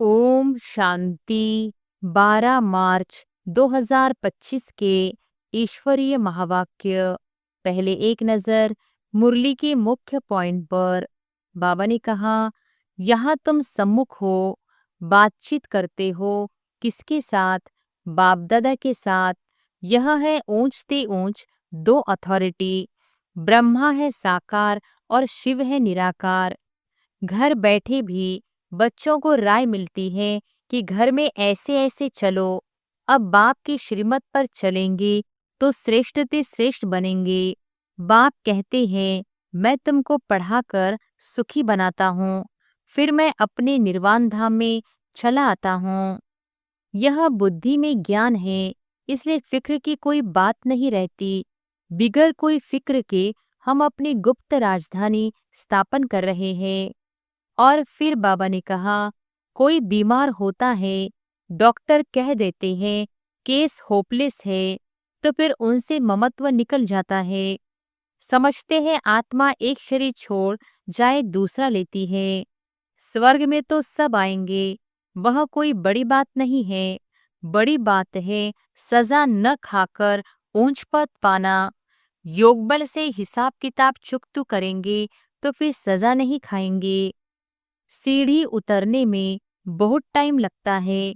ओम शांति। 12 मार्च 2025 के ईश्वरीय महावाक्य। पहले एक नजर मुरली के मुख्य पॉइंट पर। बाबा ने कहा, यहाँ तुम सम्मुख हो, बातचीत करते हो। किसके साथ? बाप दादा के साथ। यह है ऊंचते ऊंच दो अथॉरिटी। ब्रह्मा है साकार और शिव है निराकार। घर बैठे भी बच्चों को राय मिलती है कि घर में ऐसे ऐसे चलो। अब बाप की श्रीमत पर चलेंगे तो श्रेष्ठ ते श्रेष्ठ बनेंगे। बाप कहते हैं, मैं तुमको पढ़ाकर सुखी बनाता हूँ, फिर मैं अपने निर्वाण धाम में चला आता हूँ। यह बुद्धि में ज्ञान है, इसलिए फिक्र की कोई बात नहीं रहती। बिगर कोई फिक्र के हम अपनी गुप्त राजधानी स्थापन कर रहे हैं। और फिर बाबा ने कहा, कोई बीमार होता है, डॉक्टर कह देते हैं केस होपलेस है, तो फिर उनसे ममत्व निकल जाता है। समझते हैं आत्मा एक शरीर छोड़ जाए दूसरा लेती है। स्वर्ग में तो सब आएंगे, वह कोई बड़ी बात नहीं है। बड़ी बात है सजा न खाकर ऊंच पद पाना। योग बल से हिसाब किताब चुकतू करेंगे तो फिर सजा नहीं खाएंगे। सीढ़ी उतरने में बहुत टाइम लगता है,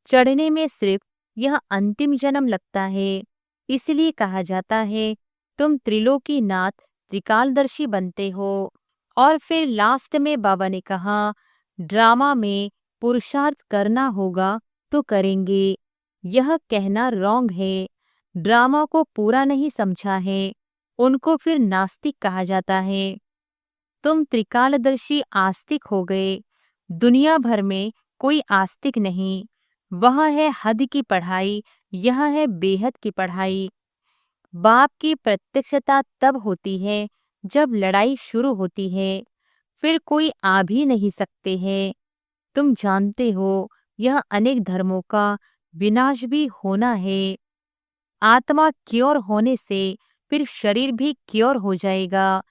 चढ़ने में सिर्फ यह अंतिम जन्म लगता है। इसलिए कहा जाता है, तुम त्रिलोकीनाथ त्रिकालदर्शी बनते हो। और फिर लास्ट में बाबा ने कहा, ड्रामा में पुरुषार्थ करना होगा तो करेंगे। यह कहना रॉन्ग है। ड्रामा को पूरा नहीं समझा है, उनको फिर नास्तिक कहा जाता है। तुम त्रिकालदर्शी आस्तिक हो गए। दुनिया भर में कोई आस्तिक नहीं। वह है हद की पढ़ाई, यह है बेहद की पढ़ाई। बाप की प्रत्यक्षता तब होती है जब लड़ाई शुरू होती है, फिर कोई आ भी नहीं सकते हैं। तुम जानते हो, यह अनेक धर्मों का विनाश भी होना है। आत्मा क्योर होने से फिर शरीर भी क्योर हो जाएगा।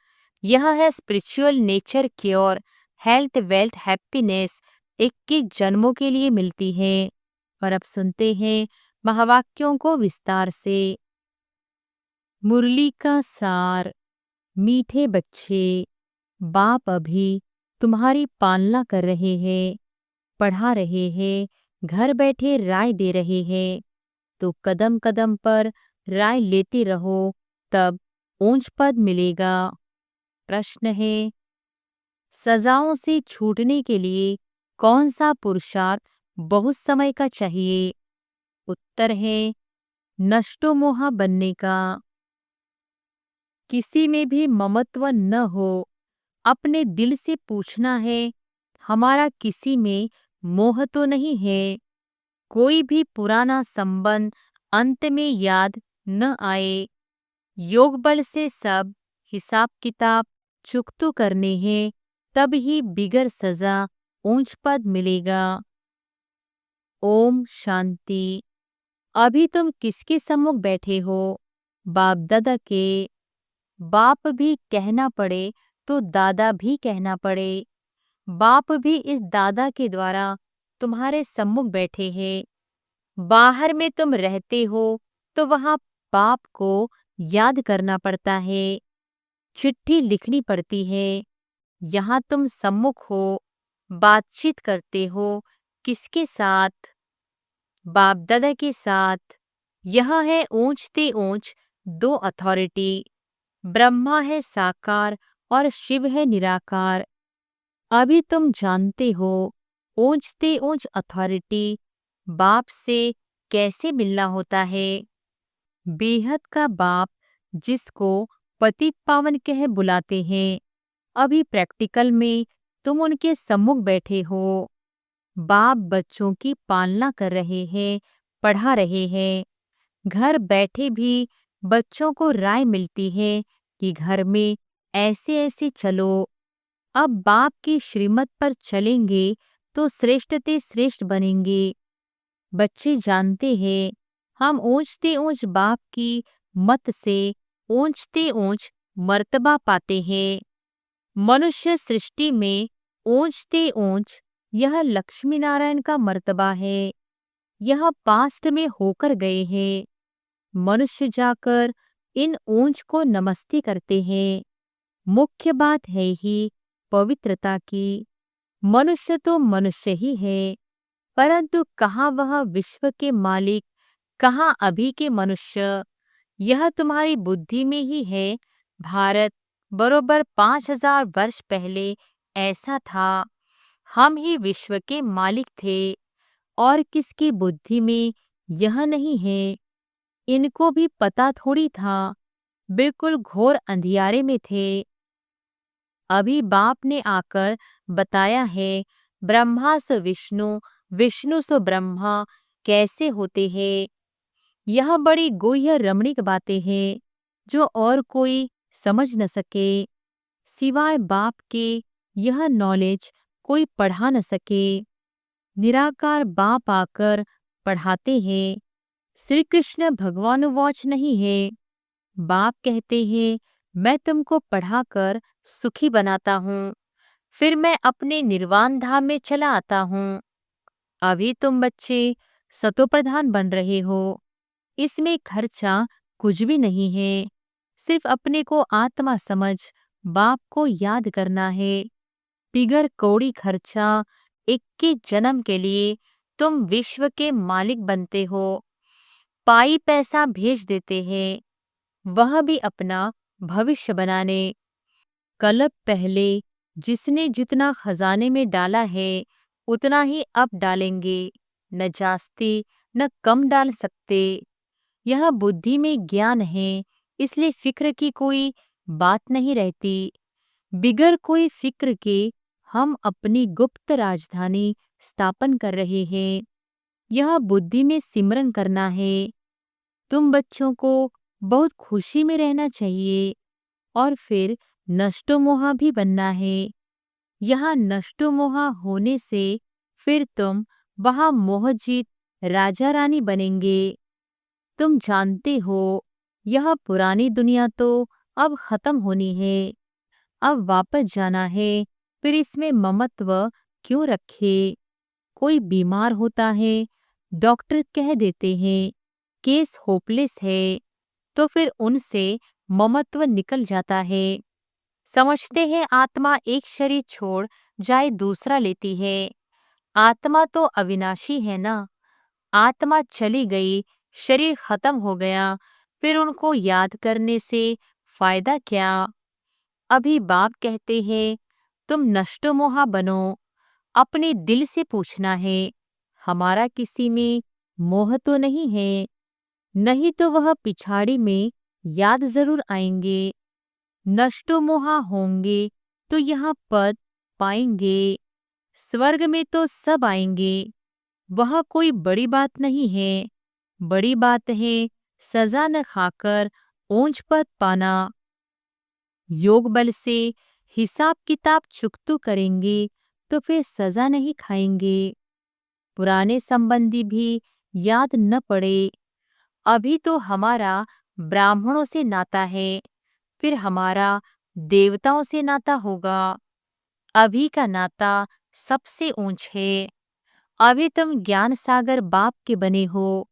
यह है spiritual nature cure. Health wealth happiness 21 जन्मों के लिए मिलती है। और अब सुनते हैं महावाक्यों को विस्तार से। मुरली का सार। मीठे बच्चे, बाप अभी तुम्हारी पालना कर रहे हैं, पढ़ा रहे हैं, घर बैठे राय दे रहे हैं। तो कदम कदम पर राय लेते रहो, तब ऊंच पद मिलेगा। प्रश्न है, सजाओं से छूटने के लिए कौन सा पुरुषार्थ बहुत समय का चाहिए? उत्तर है, नष्टो मोहा बनने का। किसी में भी ममत्व न हो। अपने दिल से पूछना है, हमारा किसी में मोह तो नहीं है। कोई भी पुराना संबंध अंत में याद न आए। योग बल से सब हिसाब किताब चुकतू करने हैं, तब ही बिगर सजा ऊंच पद मिलेगा। ओम शांति। अभी तुम किसके सम्मुख बैठे हो? बाप दादा के। बाप भी कहना पड़े तो दादा भी कहना पड़े। बाप भी इस दादा के द्वारा तुम्हारे सम्मुख बैठे हैं। बाहर में तुम रहते हो तो वहां बाप को याद करना पड़ता है, चिट्ठी लिखनी पड़ती है। यहाँ तुम सम्मुख हो, बातचीत करते हो। किसके साथ? बाप दादा के साथ। यह है ऊंचते ऊंच दो अथॉरिटी। ब्रह्मा है साकार और शिव है निराकार। अभी तुम जानते हो, ऊंचते ऊंच अथॉरिटी बाप से कैसे मिलना होता है। बेहद का बाप जिसको पतित पावन कह बुलाते हैं, अभी प्रैक्टिकल में तुम उनके सम्मुख बैठे हो। बाप बच्चों की पालना कर रहे हैं, पढ़ा रहे हैं। घर बैठे भी बच्चों को राय मिलती है कि घर में ऐसे ऐसे चलो। अब बाप की श्रीमत पर चलेंगे तो श्रेष्ठ ते श्रेष्ठ बनेंगे। बच्चे जानते हैं, हम ऊंचते ऊंच बाप की मत से ऊंचते ऊंच मर्तबा पाते हैं। मनुष्य सृष्टि में ऊंचते ऊंच यह लक्ष्मी नारायण का मर्तबा है। यह पास्ट में होकर गए हैं। मनुष्य जाकर इन ऊंच को नमस्ते करते हैं। मुख्य बात है ही पवित्रता की। मनुष्य तो मनुष्य ही है, परंतु कहाँ वह विश्व के मालिक, कहाँ अभी के मनुष्य। यह तुम्हारी बुद्धि में ही है। भारत बरोबर 5000 वर्ष पहले ऐसा था। हम ही विश्व के मालिक थे, और किसकी बुद्धि में यह नहीं है। इनको भी पता थोड़ी था, बिल्कुल घोर अंधियारे में थे। अभी बाप ने आकर बताया है, ब्रह्मा से विष्णु, विष्णु से ब्रह्मा कैसे होते हैं। यह बड़ी गुह्य रमणीक बातें हैं, जो और कोई समझ न सके। सिवाय बाप के यह नॉलेज कोई पढ़ा न सके। निराकार बाप आकर पढ़ाते हैं। श्री कृष्ण भगवानुवाच नहीं है। बाप कहते हैं, मैं तुमको पढ़ाकर सुखी बनाता हूँ, फिर मैं अपने निर्वाण धाम में चला आता हूँ। अभी तुम बच्चे सतोप्रधान बन रहे हो। इसमें खर्चा कुछ भी नहीं है। सिर्फ अपने को आत्मा समझ बाप को याद करना है। बिगर कौड़ी खर्चा 21 जन्म के लिए तुम विश्व के मालिक बनते हो। पाई पैसा भेज देते हैं, वह भी अपना भविष्य बनाने। कल्प पहले जिसने जितना खजाने में डाला है, उतना ही अब डालेंगे। न जास्ती न कम डाल सकते। यह बुद्धि में ज्ञान है, इसलिए फिक्र की कोई बात नहीं रहती। बिगर कोई फिक्र के हम अपनी गुप्त राजधानी स्थापन कर रहे हैं। यह बुद्धि में सिमरन करना है। तुम बच्चों को बहुत खुशी में रहना चाहिए, और फिर नष्टोमोहा भी बनना है। यहाँ नष्टोमोहा होने से फिर तुम वहाँ मोहजीत राजा रानी बनेंगे। तुम जानते हो, यह पुरानी दुनिया तो अब खत्म होनी है। अब वापस जाना है, फिर इसमें ममत्व क्यों रखे। कोई बीमार होता है, डॉक्टर कह देते हैं केस होपलेस है, तो फिर उनसे ममत्व निकल जाता है। समझते हैं आत्मा एक शरीर छोड़ जाए दूसरा लेती है। आत्मा तो अविनाशी है ना। आत्मा चली गई, शरीर खत्म हो गया, फिर उनको याद करने से फायदा क्या। अभी बाप कहते हैं, तुम नष्टोमोहा बनो। अपने दिल से पूछना है, हमारा किसी में मोह तो नहीं है। नहीं तो वह पिछाड़ी में याद जरूर आएंगे। नष्टोमोहा होंगे तो यहाँ पद पाएंगे। स्वर्ग में तो सब आएंगे। वह कोई बड़ी बात नहीं है। बड़ी बात है सजा न खाकर ऊंच पद पाना। योग बल से हिसाब किताब चुकतू करेंगे तो फिर सजा नहीं खाएंगे। पुराने संबंधी भी याद न पड़े। अभी तो हमारा ब्राह्मणों से नाता है, फिर हमारा देवताओं से नाता होगा। अभी का नाता सबसे ऊंच है। अभी तुम ज्ञान सागर बाप के बने हो।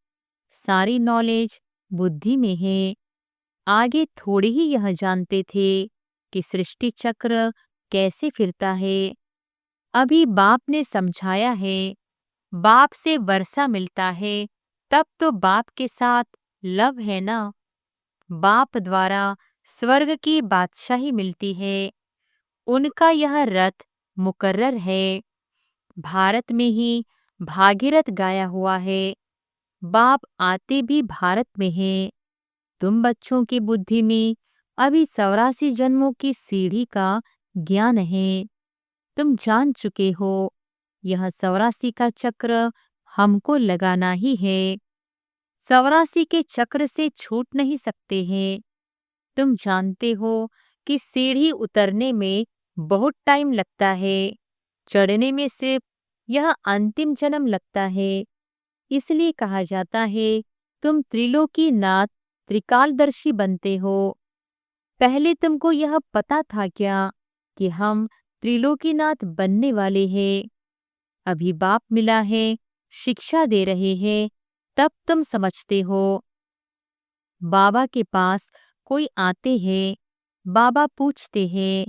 सारी नॉलेज बुद्धि में है। आगे थोड़ी ही यह जानते थे कि सृष्टि चक्र कैसे फिरता है। अभी बाप ने समझाया है। बाप से वर्षा मिलता है, तब तो बाप के साथ लव है ना। बाप द्वारा स्वर्ग की बादशाही मिलती है। उनका यह रथ मुकर्रर है। भारत में ही भागीरथ गाया हुआ है। बाप आते भी भारत में है। तुम बच्चों की बुद्धि में अभी 84 जन्मों की सीढ़ी का ज्ञान है। तुम जान चुके हो, यह 84 का चक्र हमको लगाना ही है। 84 के चक्र से छूट नहीं सकते हैं। तुम जानते हो कि सीढ़ी उतरने में बहुत टाइम लगता है, चढ़ने में सिर्फ यह अंतिम जन्म लगता है। इसलिए कहा जाता है, तुम त्रिलोकीनाथ त्रिकालदर्शी बनते हो। पहले तुमको यह पता था क्या कि हम त्रिलोकीनाथ बनने वाले हैं? अभी बाप मिला है, शिक्षा दे रहे हैं, तब तुम समझते हो। बाबा के पास कोई आते हैं, बाबा पूछते हैं,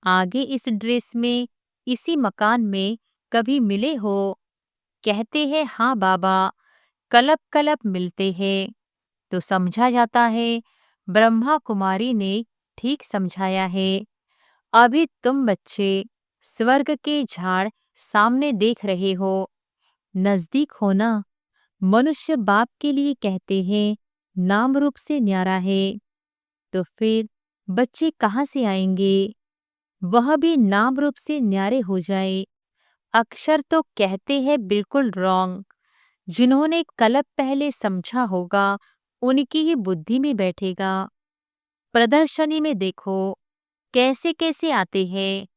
आगे इस ड्रेस में, इसी मकान में कभी मिले हो? कहते हैं हाँ बाबा, कलप कलप मिलते हैं। तो समझा जाता है ब्रह्मा कुमारी ने ठीक समझाया है। अभी तुम बच्चे स्वर्ग के झाड़ सामने देख रहे हो, नजदीक हो ना। मनुष्य बाप के लिए कहते हैं नाम रूप से न्यारा है, तो फिर बच्चे कहाँ से आएंगे? वह भी नाम रूप से न्यारे हो जाए। अक्षर तो कहते हैं बिल्कुल रॉन्ग। जिन्होंने कलप पहले समझा होगा उनकी ही बुद्धि में बैठेगा। प्रदर्शनी में देखो कैसे कैसे आते हैं।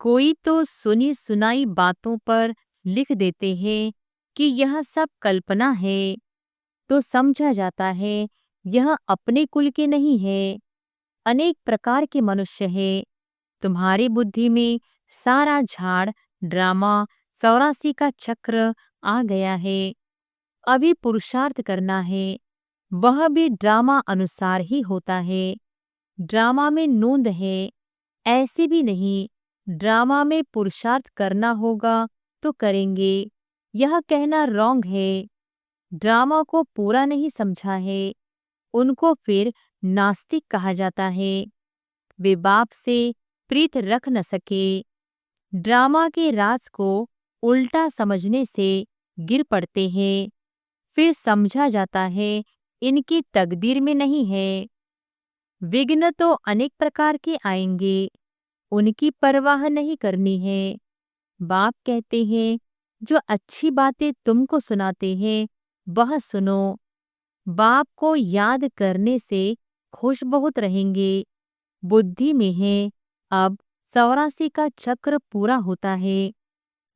कोई तो सुनी सुनाई बातों पर लिख देते हैं कि यह सब कल्पना है, तो समझा जाता है यह अपने कुल के नहीं है। अनेक प्रकार के मनुष्य हैं। तुम्हारी बुद्धि में सारा झाड़ ड्रामा 84 का चक्र आ गया है। अभी पुरुषार्थ करना है, वह भी ड्रामा अनुसार ही होता है। ड्रामा में नोंद है, ऐसे भी नहीं। ड्रामा में पुरुषार्थ करना होगा तो करेंगे, यह कहना रॉन्ग है। ड्रामा को पूरा नहीं समझा है, उनको फिर नास्तिक कहा जाता है। वे बाप से प्रीत रख न सके। ड्रामा के राज को उल्टा समझने से गिर पड़ते हैं। फिर समझा जाता है इनकी तकदीर में नहीं है। विघ्न तो अनेक प्रकार के आएंगे, उनकी परवाह नहीं करनी है। बाप कहते हैं जो अच्छी बातें तुमको सुनाते हैं वह सुनो। बाप को याद करने से खुश बहुत रहेंगे। बुद्धि में है अब 84 का चक्र पूरा होता है।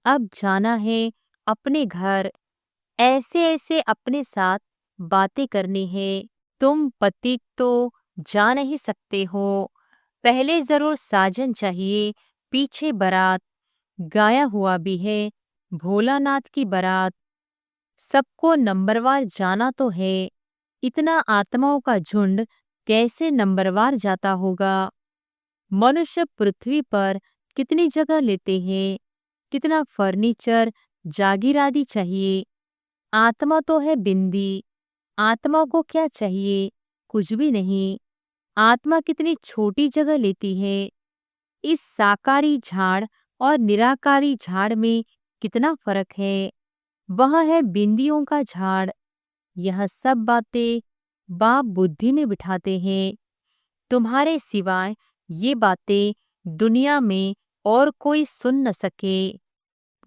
अब जाना है अपने घर। ऐसे ऐसे अपने साथ बातें करनी है। तुम पतित तो जा नहीं सकते हो, पहले जरूर साजन चाहिए, पीछे बारात। गाया हुआ भी है भोलानाथ की बारात। सबको नंबरवार जाना तो है, इतना आत्माओं का झुंड कैसे नंबरवार जाता होगा? मनुष्य पृथ्वी पर कितनी जगह लेते हैं, कितना फर्नीचर जागीर आदि चाहिए। आत्मा तो है बिंदी। आत्मा को क्या चाहिए? कुछ भी नहीं। आत्मा कितनी छोटी जगह लेती है। इस साकारी झाड़ और निराकारी झाड़ में कितना फर्क है। वह है बिंदियों का झाड़। यह सब बातें बाप बुद्धि में बिठाते हैं। तुम्हारे सिवाय ये बातें दुनिया में और कोई सुन न सके।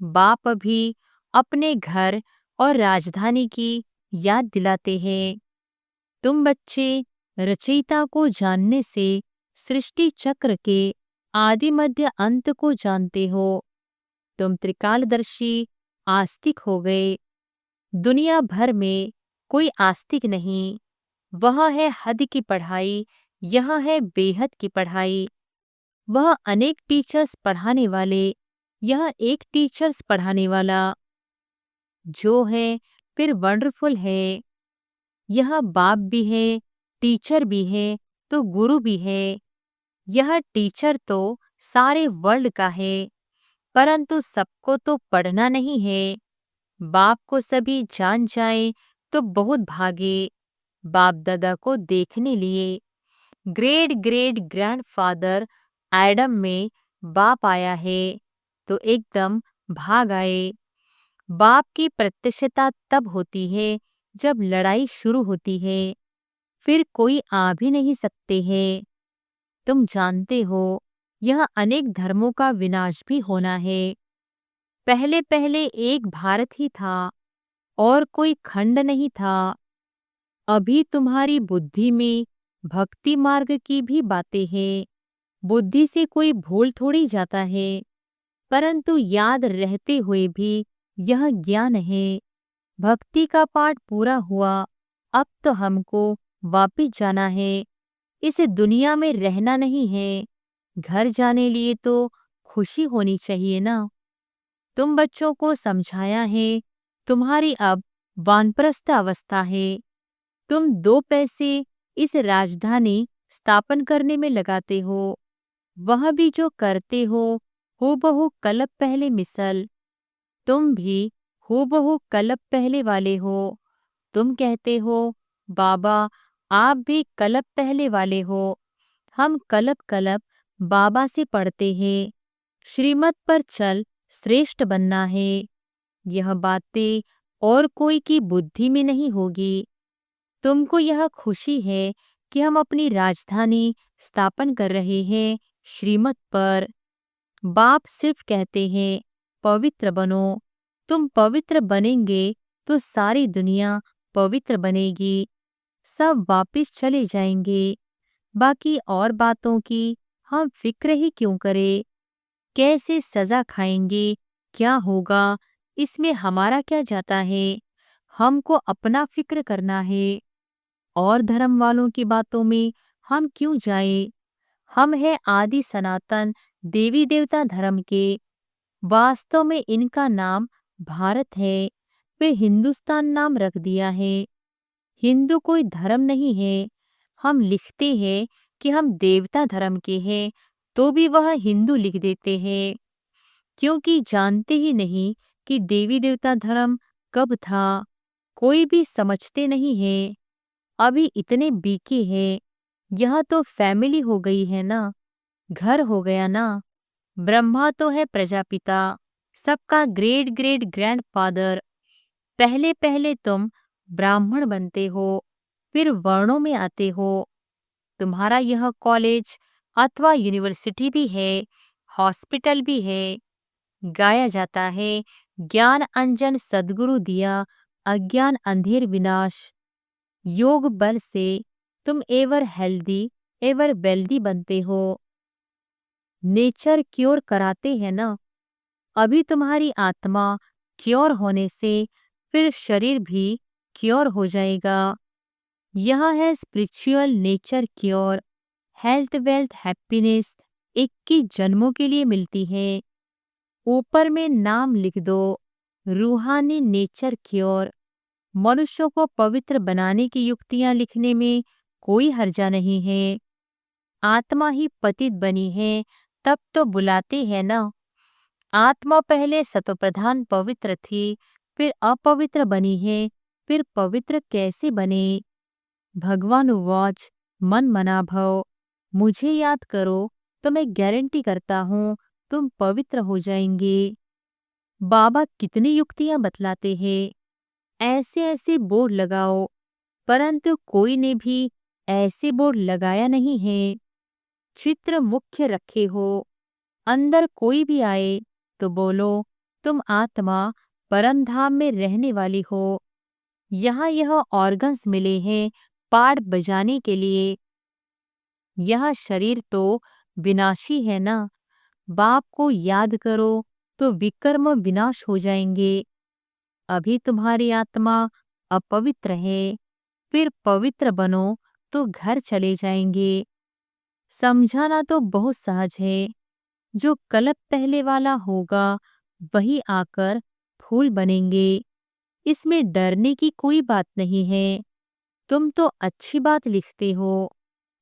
बाप भी अपने घर और राजधानी की याद दिलाते हैं। तुम बच्चे रचयिता को जानने से सृष्टि चक्र के आदि मध्य अंत को जानते हो। तुम त्रिकालदर्शी आस्तिक हो गए। दुनिया भर में कोई आस्तिक नहीं। वह है हद की पढ़ाई, यह है बेहद की पढ़ाई। वह अनेक टीचर्स पढ़ाने वाले, यह एक टीचर्स पढ़ाने वाला। जो है फिर वंडरफुल है। यह बाप भी है, टीचर भी है, तो गुरु भी है। यह टीचर तो सारे वर्ल्ड का है, परंतु सबको तो पढ़ना नहीं है। बाप को सभी जान जाए तो बहुत भागे बाप दादा को देखने लिए। ग्रेट ग्रेट ग्रैंडफादर एडम में बाप आया है तो एकदम भाग आए। बाप की प्रत्यक्षता तब होती है जब लड़ाई शुरू होती है, फिर कोई आ भी नहीं सकते हैं। तुम जानते हो यह अनेक धर्मों का विनाश भी होना है। पहले पहले एक भारत ही था और कोई खंड नहीं था। अभी तुम्हारी बुद्धि में भक्ति मार्ग की भी बातें हैं। बुद्धि से कोई भूल थोड़ी जाता है, परंतु याद रहते हुए भी यह ज्ञान है। भक्ति का पाठ पूरा हुआ, अब तो हमको वापिस जाना है। इस दुनिया में रहना नहीं है। घर जाने लिए तो खुशी होनी चाहिए ना। तुम बच्चों को समझाया है, तुम्हारी अब वानप्रस्थ अवस्था है। तुम 2 पैसे इस राजधानी स्थापन करने में लगाते हो, वह भी जो करते हो हूबहू कल्प पहले मिसल। तुम भी हूबहू कल्प पहले वाले हो। तुम कहते हो, बाबा आप भी कल्प पहले वाले हो। हम कल्प कल्प बाबा से पढ़ते हैं, श्रीमत पर चल श्रेष्ठ बनना है। यह बातें और कोई की बुद्धि में नहीं होगी। तुमको यह खुशी है कि हम अपनी राजधानी स्थापन कर रहे हैं श्रीमत पर। बाप सिर्फ कहते हैं पवित्र बनो। तुम पवित्र बनेंगे तो सारी दुनिया पवित्र बनेगी। सब वापिस चले जाएंगे। बाकी और बातों की हम फिक्र ही क्यों करें? कैसे सजा खाएंगे, क्या होगा, इसमें हमारा क्या जाता है? हमको अपना फिक्र करना है। और धर्म वालों की बातों में हम क्यों जाएं? हम हैं आदि सनातन देवी देवता धर्म के। वास्तव में इनका नाम भारत है, वे हिंदुस्तान नाम रख दिया है। हिंदू कोई धर्म नहीं है। हम लिखते हैं कि हम देवता धर्म के हैं, तो भी वह हिंदू लिख देते हैं, क्योंकि जानते ही नहीं कि देवी देवता धर्म कब था। कोई भी समझते नहीं है। अभी इतने बीके हैं। यह तो फैमिली हो गई है ना, घर हो गया ना। ब्रह्मा तो है प्रजापिता, सबका ग्रेट ग्रेट ग्रैंडफादर। पहले पहले तुम ब्राह्मण बनते हो, फिर वर्णों में आते हो। तुम्हारा यह कॉलेज अथवा यूनिवर्सिटी भी है, हॉस्पिटल भी है। गाया जाता है, ज्ञान अंजन सद्गुरु दिया, अज्ञान अंधेर विनाश। योग बल से तुम एवर हेल्दी एवर वेल्दी बनते हो। नेचर क्योर कराते हैं ना। अभी तुम्हारी आत्मा क्योर होने से फिर शरीर भी क्योर हो जाएगा। यह है spiritual nature cure. Health wealth happiness 21 जन्मों के लिए मिलती है। ऊपर में नाम लिख दो, रूहानी नेचर क्योर। मनुष्यों को पवित्र बनाने की युक्तियां लिखने में कोई हर्जा नहीं है। आत्मा ही पतित बनी है, तब तो बुलाते हैं ना। आत्मा पहले सतोप्रधान पवित्र थी, फिर अपवित्र बनी है, फिर पवित्र कैसे बने? भगवान उवाच मन मना भव। मुझे याद करो तो मैं गारंटी करता हूँ तुम पवित्र हो जाएंगे। बाबा कितनी युक्तियां बतलाते हैं। ऐसे ऐसे बोर्ड लगाओ, परंतु कोई ने भी ऐसे बोर्ड लगाया नहीं है। चित्र मुख्य रखे हो, अंदर कोई भी आए तो बोलो तुम आत्मा परम धाम में रहने वाली हो। यहाँ यह ऑर्गन्स मिले हैं पाठ बजाने के लिए। यह शरीर तो विनाशी है ना। बाप को याद करो तो विकर्म विनाश हो जाएंगे। अभी तुम्हारी आत्मा अपवित्र है, फिर पवित्र बनो तो घर चले जाएंगे। समझाना तो बहुत सहज है। जो कल्प पहले वाला होगा वही आकर फूल बनेंगे। इसमें डरने की कोई बात नहीं है। तुम तो अच्छी बात लिखते हो।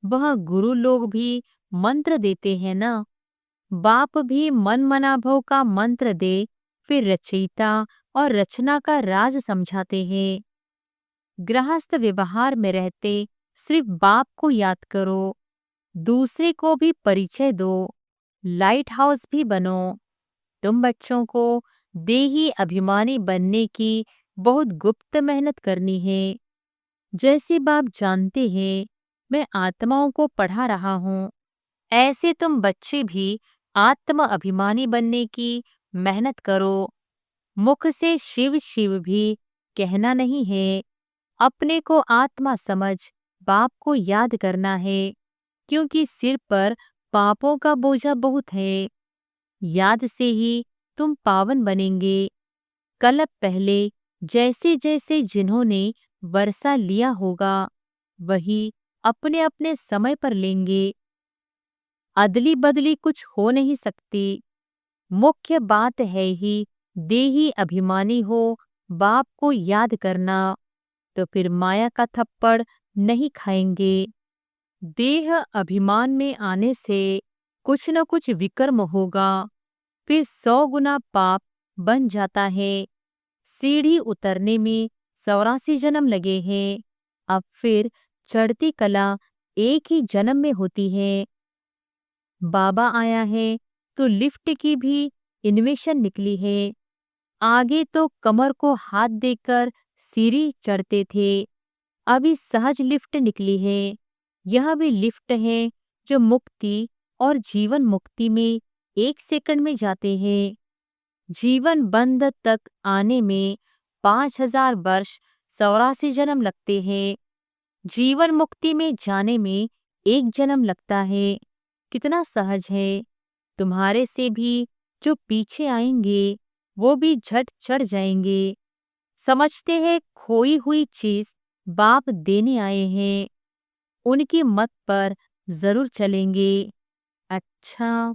वह गुरु लोग भी मंत्र देते हैं ना। बाप भी मन मनाभव का मंत्र दे, फिर रचयिता और रचना का राज समझाते हैं। गृहस्थ व्यवहार में रहते सिर्फ बाप को याद करो, दूसरे को भी परिचय दो, लाइट हाउस भी बनो। तुम बच्चों को देही अभिमानी बनने की बहुत गुप्त मेहनत करनी है। जैसे बाप जानते हैं मैं आत्माओं को पढ़ा रहा हूँ, ऐसे तुम बच्चे भी आत्म अभिमानी बनने की मेहनत करो। मुख से शिव शिव भी कहना नहीं है। अपने को आत्मा समझ बाप को याद करना है, क्योंकि सिर पर पापों का बोझा बहुत है। याद से ही तुम पावन बनेंगे। कल्प पहले जैसे जैसे जिन्होंने वर्षा लिया होगा वही अपने अपने समय पर लेंगे। अदली बदली कुछ हो नहीं सकती। मुख्य बात है ही देही अभिमानी हो, बाप को याद करना, तो फिर माया का थप्पड़ नहीं खाएंगे। देह अभिमान में आने से कुछ न कुछ विकर्म होगा, फिर 100 गुना पाप बन जाता है। सीढ़ी उतरने में 84 जन्म लगे हैं, अब फिर चढ़ती कला एक ही जन्म में होती है। बाबा आया है तो लिफ्ट की भी इन्वेंशन निकली है। आगे तो कमर को हाथ देकर सीढ़ी चढ़ते थे, अभी सहज लिफ्ट निकली है। यह भी लिफ्ट है जो मुक्ति और जीवन मुक्ति में 1 सेकंड में जाते हैं। जीवन बंध तक आने में 5000 वर्ष 84 जन्म लगते हैं। जीवन मुक्ति में जाने में 1 जन्म लगता है। कितना सहज है। तुम्हारे से भी जो पीछे आएंगे वो भी झट चढ़ जाएंगे। समझते हैं खोई हुई चीज बाप देने आए हैं, उनकी मत पर जरूर चलेंगे। अच्छा,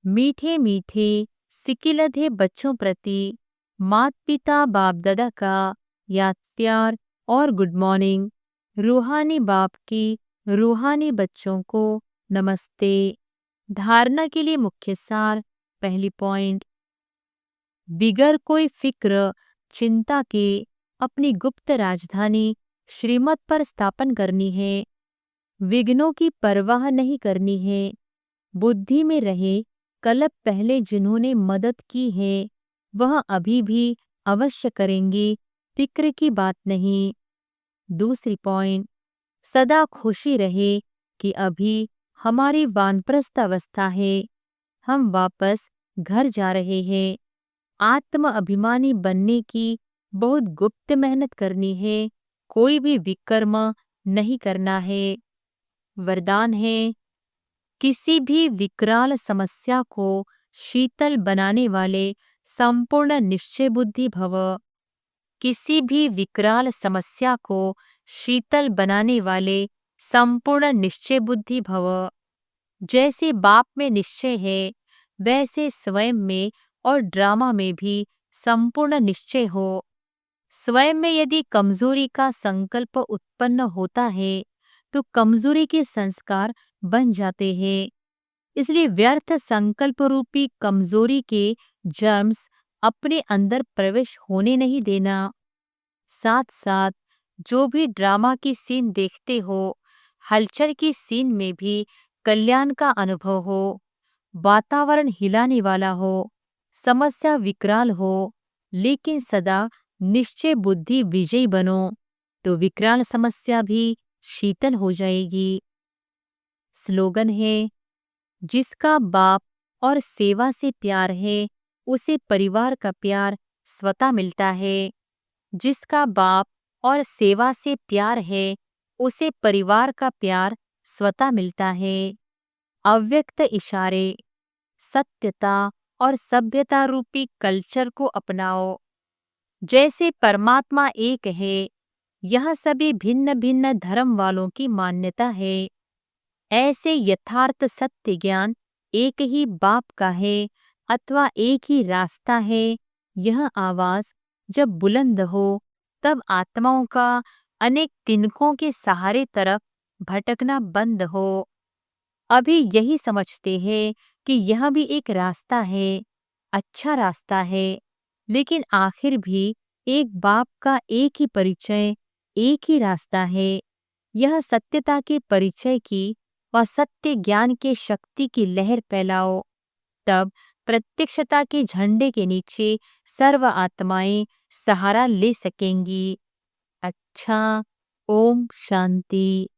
मीठे मीठे सिकिलधे बच्चों प्रति माता पिता बाप दादा का याद प्यार और गुड मॉर्निंग। रूहानी बाप की रूहानी बच्चों को नमस्ते। धारणा के लिए मुख्य सार। पहली पॉइंट, बिगर कोई फिक्र चिंता के अपनी गुप्त राजधानी श्रीमत पर स्थापन करनी है। विघ्नों की परवाह नहीं करनी है। बुद्धि में रहे कल्प पहले जिन्होंने मदद की है वह अभी भी अवश्य करेंगे, फिक्र की बात नहीं। दूसरी पॉइंट, सदा खुशी रहे कि अभी हमारी वानप्रस्थ अवस्था है, हम वापस घर जा रहे हैं। आत्म अभिमानी बनने की बहुत गुप्त मेहनत करनी है, कोई भी विकर्म नहीं करना है। वरदान है, किसी भी विकराल समस्या को शीतल बनाने वाले संपूर्ण निश्चय बुद्धि भव। किसी भी विकराल समस्या को शीतल बनाने वाले संपूर्ण निश्चय बुद्धि भव। जैसे बाप में निश्चय है वैसे स्वयं में और ड्रामा में भी संपूर्ण निश्चय हो। स्वयं में यदि कमजोरी का संकल्प उत्पन्न होता है तो कमजोरी के संस्कार बन जाते हैं। इसलिए व्यर्थ संकल्प रूपी कमजोरी के जर्म्स अपने अंदर प्रवेश होने नहीं देना। साथ साथ जो भी ड्रामा की सीन देखते हो, हलचल की सीन में भी कल्याण का अनुभव हो, वातावरण हिलाने वाला हो, समस्या विकराल हो, लेकिन सदा निश्चय बुद्धि विजयी बनो तो विकराल समस्या भी शीतल हो जाएगी। स्लोगन है, जिसका बाप और सेवा से प्यार है उसे परिवार का प्यार स्वतः मिलता है। जिसका बाप और सेवा से प्यार है उसे परिवार का प्यार स्वतः मिलता है। अव्यक्त इशारे, सत्यता और सभ्यता रूपी कल्चर को अपनाओ। जैसे परमात्मा एक है, यह सभी भिन्न भिन्न धर्म वालों की मान्यता है। ऐसे यथार्थ सत्य ज्ञान एक ही बाप का है अथवा एक ही रास्ता है। यह आवाज जब बुलंद हो तब आत्माओं का अनेक तिनकों के सहारे तरफ भटकना बंद हो। अभी यही समझते हैं कि यह भी एक रास्ता है, अच्छा रास्ता है, लेकिन आखिर भी एक बाप का एक ही परिचय, एक ही रास्ता है। यह सत्यता के परिचय की व सत्य ज्ञान के शक्ति की लहर फैलाओ, तब प्रत्यक्षता के झंडे के नीचे सर्व आत्माएं सहारा ले सकेंगी। अच्छा, ओम शांति।